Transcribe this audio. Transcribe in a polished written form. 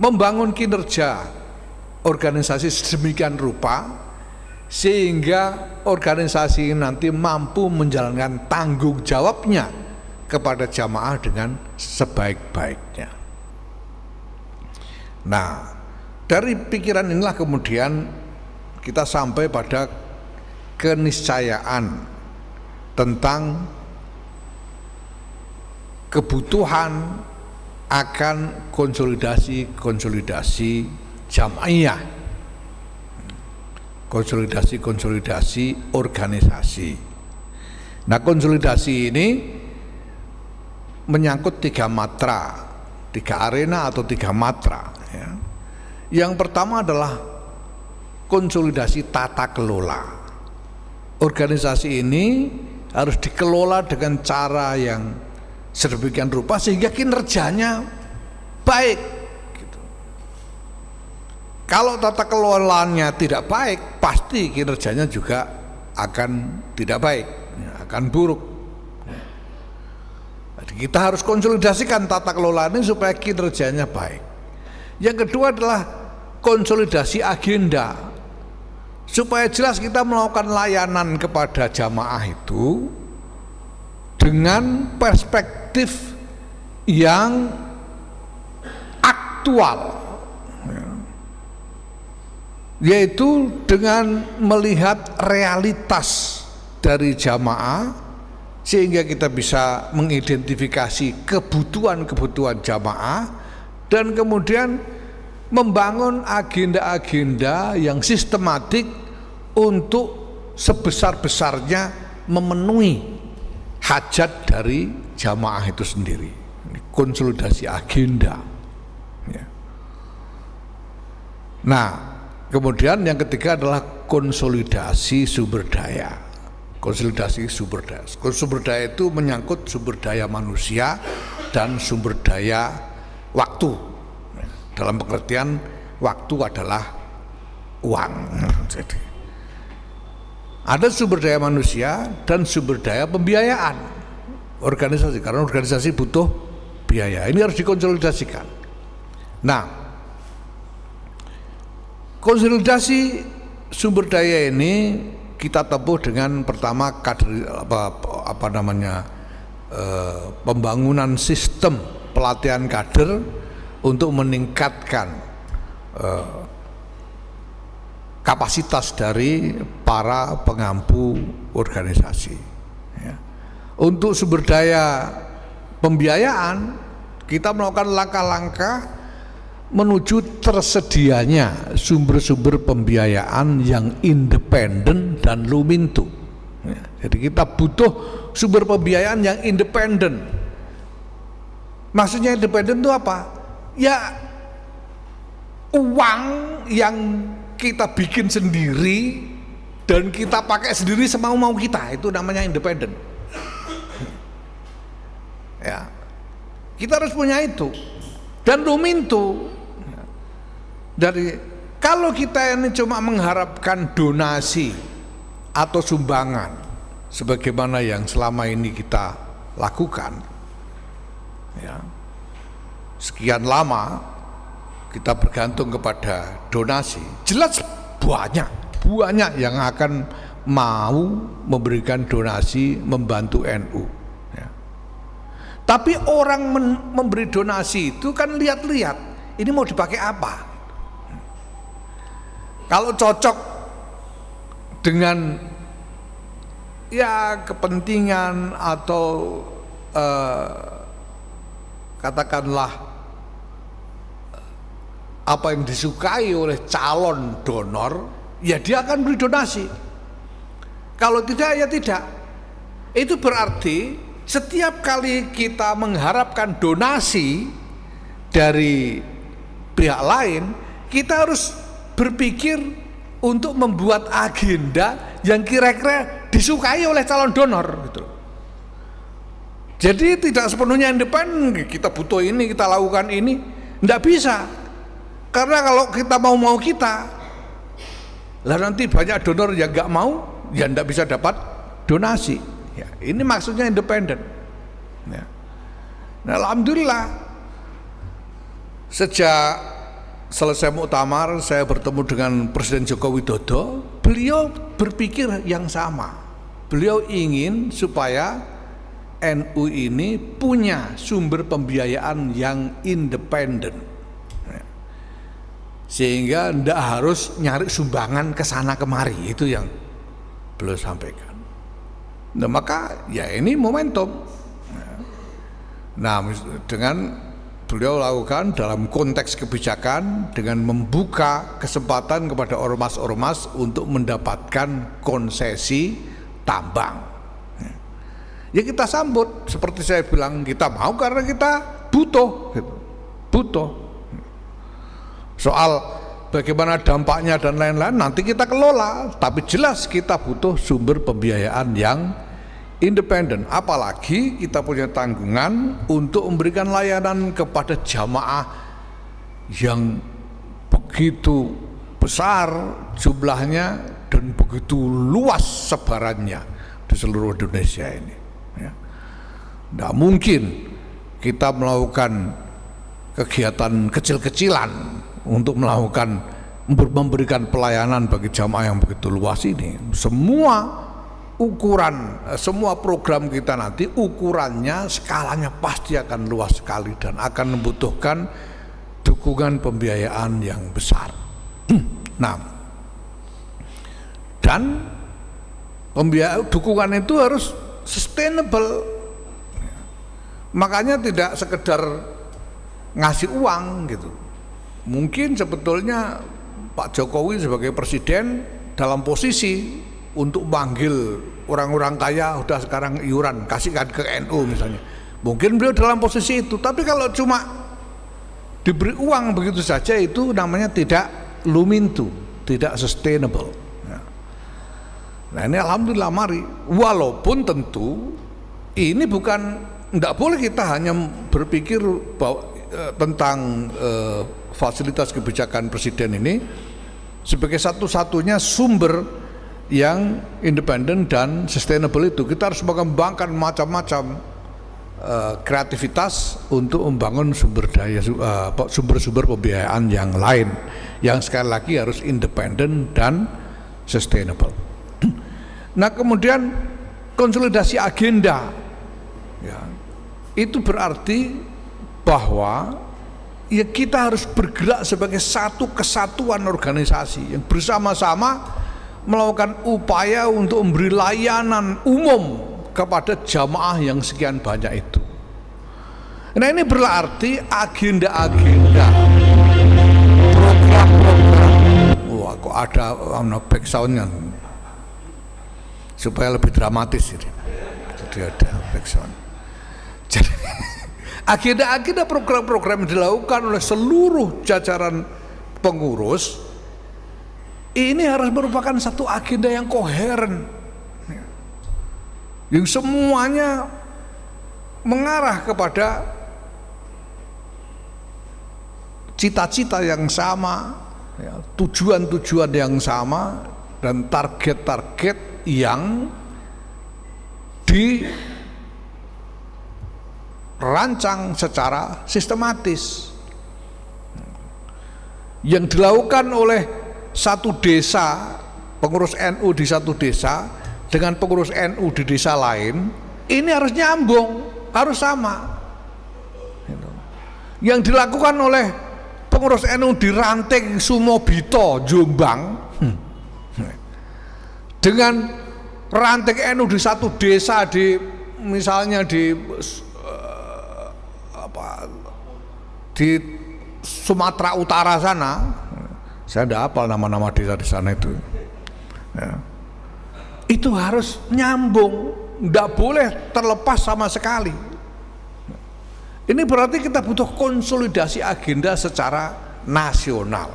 membangun kinerja organisasi sedemikian rupa sehingga organisasi nanti mampu menjalankan tanggung jawabnya kepada jamaah dengan sebaik-baiknya. Nah, dari pikiran inilah kemudian kita sampai pada keniscayaan tentang kebutuhan akan konsolidasi jamaiyah, konsolidasi organisasi. Nah, konsolidasi ini menyangkut 3 matra, 3 arena atau 3 matra ya. Yang pertama adalah konsolidasi tata kelola. Organisasi ini harus dikelola dengan cara yang sedemikian rupa sehingga kinerjanya baik gitu. Kalau tata kelolanya tidak baik, pasti kinerjanya juga akan tidak baik, akan buruk. Jadi kita harus konsolidasikan tata kelola ini supaya kinerjanya baik. Yang kedua adalah konsolidasi agenda, supaya jelas kita melakukan layanan kepada jamaah itu dengan perspektif yang aktual, yaitu dengan melihat realitas dari jamaah sehingga kita bisa mengidentifikasi kebutuhan jamaah dan kemudian membangun agenda-agenda yang sistematik untuk sebesar-besarnya memenuhi hajat dari jamaah itu sendiri. Konsolidasi agenda ya. Nah, kemudian yang ketiga adalah konsolidasi sumber daya. Konsolidasi sumber daya. Sumber daya itu menyangkut sumber daya manusia dan sumber daya waktu. Dalam pengertian waktu adalah uang. Jadi ada sumber daya manusia dan sumber daya pembiayaan organisasi, karena organisasi butuh biaya. Ini harus dikonsolidasikan. Nah, konsolidasi sumber daya ini kita tempuh dengan pertama pembangunan sistem pelatihan kader untuk meningkatkan kapasitas dari para pengampu organisasi ya. Untuk sumber daya pembiayaan kita melakukan langkah-langkah menuju tersedianya sumber-sumber pembiayaan yang independen dan lumintu ya. Jadi kita butuh sumber pembiayaan yang independen. Maksudnya independen itu apa? Ya uang yang kita bikin sendiri dan kita pakai sendiri semau-mau kita, itu namanya independen ya. Kita harus punya itu. Dan lumintu dari, kalau kita ini cuma mengharapkan donasi atau sumbangan sebagaimana yang selama ini kita lakukan ya, sekian lama kita bergantung kepada donasi, jelas banyak yang akan mau memberikan donasi membantu NU ya. Tapi orang memberi donasi itu kan lihat-lihat ini mau dipakai apa. Kalau cocok dengan ya kepentingan atau katakanlah apa yang disukai oleh calon donor, ya dia akan beri donasi. Kalau tidak, ya tidak. Itu berarti setiap kali kita mengharapkan donasi dari pihak lain, kita harus berpikir untuk membuat agenda yang kira-kira disukai oleh calon donor gitu. Jadi tidak sepenuhnya independen, kita butuh ini, kita lakukan ini, tidak bisa. Karena kalau kita mau kita, lah nanti banyak donor yang nggak mau, ya nggak bisa dapat donasi. Ya, ini maksudnya independen. Ya. Nah, alhamdulillah sejak selesai muktamar saya bertemu dengan Presiden Joko Widodo, beliau berpikir yang sama. Beliau ingin supaya NU ini punya sumber pembiayaan yang independen, sehingga tidak harus nyari sumbangan ke sana kemari. Itu yang beliau sampaikan. Nah, maka ya ini momentum. Nah, dengan beliau lakukan dalam konteks kebijakan dengan membuka kesempatan kepada ormas-ormas untuk mendapatkan konsesi tambang. Ya kita sambut, seperti saya bilang, kita mau karena kita butuh. Butuh. Soal bagaimana dampaknya dan lain-lain nanti kita kelola, tapi jelas kita butuh sumber pembiayaan yang independen. Apalagi kita punya tanggungan untuk memberikan layanan kepada jamaah yang begitu besar jumlahnya dan begitu luas sebarannya di seluruh Indonesia ini. Tidak mungkin kita melakukan kegiatan kecil-kecilan untuk memberikan pelayanan bagi jamaah yang begitu luas ini. Semua ukuran, semua program kita nanti ukurannya, skalanya pasti akan luas sekali dan akan membutuhkan dukungan pembiayaan yang besar. Nah, dan dukungan itu harus sustainable. Makanya tidak sekedar ngasih uang gitu. Mungkin sebetulnya Pak Jokowi sebagai presiden dalam posisi untuk manggil orang-orang kaya, udah sekarang iuran kasihkan ke NU misalnya. Mungkin beliau dalam posisi itu, tapi kalau cuma diberi uang begitu saja itu namanya tidak lumintu, tidak sustainable. Nah ini alhamdulillah mari, walaupun tentu ini bukan, tidak boleh kita hanya berpikir bahwa, tentang fasilitas kebijakan presiden ini sebagai satu-satunya sumber yang independen dan sustainable. Itu kita harus mengembangkan macam-macam kreativitas untuk membangun sumber-sumber pembiayaan yang lain yang sekali lagi harus independen dan sustainable. Nah kemudian konsolidasi agenda ya, itu berarti bahwa ya kita harus bergerak sebagai satu kesatuan organisasi yang bersama-sama melakukan upaya untuk memberi layanan umum kepada jamaah yang sekian banyak itu. Nah ini berarti agenda-agenda, program-program. Wah kok ada backsoundnya supaya lebih dramatis ini. Jadi ada backsound. Jadi agenda-agenda program-program yang dilakukan oleh seluruh jajaran pengurus ini harus merupakan satu agenda yang koheren, yang semuanya mengarah kepada cita-cita yang sama, tujuan-tujuan yang sama, dan target-target yang dirancang secara sistematis, yang dilakukan oleh satu desa, pengurus NU di satu desa dengan pengurus NU di desa lain, ini harus nyambung, harus sama. Yang dilakukan oleh pengurus NU di Ranting Sumobito, Jombang, dengan ranting NU di satu desa di misalnya di Sumatera Utara sana. Saya tidak hafal nama-nama desa di sana itu. Ya. Itu harus nyambung, tidak boleh terlepas sama sekali. Ini berarti kita butuh konsolidasi agenda secara nasional.